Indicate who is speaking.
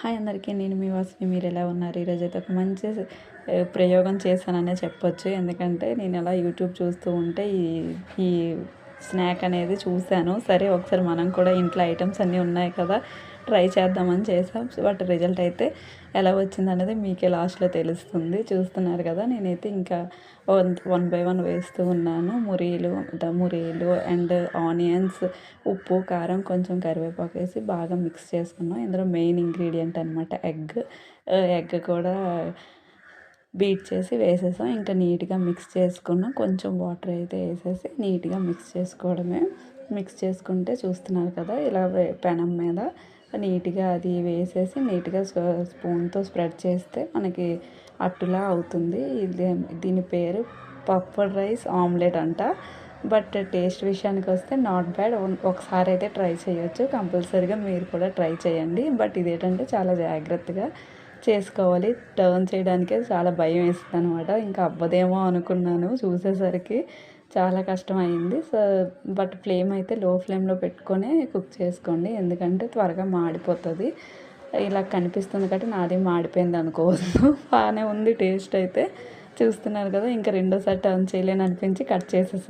Speaker 1: Hi అందరికీ, నేను మీ వాస్వి. మీరు ఎలా ఉన్నారు? ఈరోజైతే ఒక మంచి ప్రయోగం చేశాననే చెప్పొచ్చు. ఎందుకంటే నేను అలా యూట్యూబ్ చూస్తూ ఉంటే ఈ స్నాక్ అనేది చూశాను. సరే ఒకసారి మనం కూడా ఇంట్లో ఐటమ్స్ అన్నీ ఉన్నాయి కదా, ట్రై చేద్దామని చేసాం. బట్ రిజల్ట్ అయితే ఎలా వచ్చిందనేది మీకే లాస్ట్లో తెలుస్తుంది. చూస్తున్నారు కదా, నేనైతే ఇంకా వన్ బై వన్ వేస్తూ ఉన్నాను. మురీలు అండ్ ఆనియన్స్, ఉప్పు, కారం, కొంచెం కరివేపాకు వేసి బాగా మిక్స్ చేసుకున్నాం. ఇందులో మెయిన్ ఇంగ్రీడియంట్ అనమాట ఎగ్ కూడా బీట్ చేసి వేసేసాం. ఇంకా నీట్గా మిక్స్ చేసుకున్నాం. కొంచెం వాటర్ అయితే వేసేసి నీట్గా మిక్స్ చేసుకోవడమే. మిక్స్ చేసుకుంటే చూస్తున్నారు కదా, ఇలా పెనం మీద నీట్గా అది వేసేసి నీట్గా స్పూన్తో స్ప్రెడ్ చేస్తే మనకి అట్టులా అవుతుంది. దీని పేరు పఫ్డ్ రైస్ ఆమ్లెట్ అంట. బట్ టేస్ట్ విషయానికి వస్తే నాట్ బ్యాడ్. ఒకసారి అయితే ట్రై చేయొచ్చు, కంపల్సరీగా మీరు కూడా ట్రై చేయండి. బట్ ఇదేంటంటే చాలా జాగ్రత్తగా చేసుకోవాలి. టర్న్ చేయడానికే చాలా భయం వేస్తుంది అనమాట. ఇంకా అవ్వదేమో అనుకున్నాను, చూసేసరికి చాలా కష్టమైంది. బట్ ఫ్లేమ్ అయితే లో ఫ్లేమ్లో పెట్టుకొని కుక్ చేసుకోండి, ఎందుకంటే త్వరగా మాడిపోతుంది. ఇలా కనిపిస్తుంది కాబట్టి నాది మాడిపోయింది అనుకోవద్దు. బాగానే ఉంది టేస్ట్ అయితే. చూస్తున్నారు కదా, ఇంకా రెండోసారి టర్న్ చేయలేని అనిపించి కట్ చేసేసాను.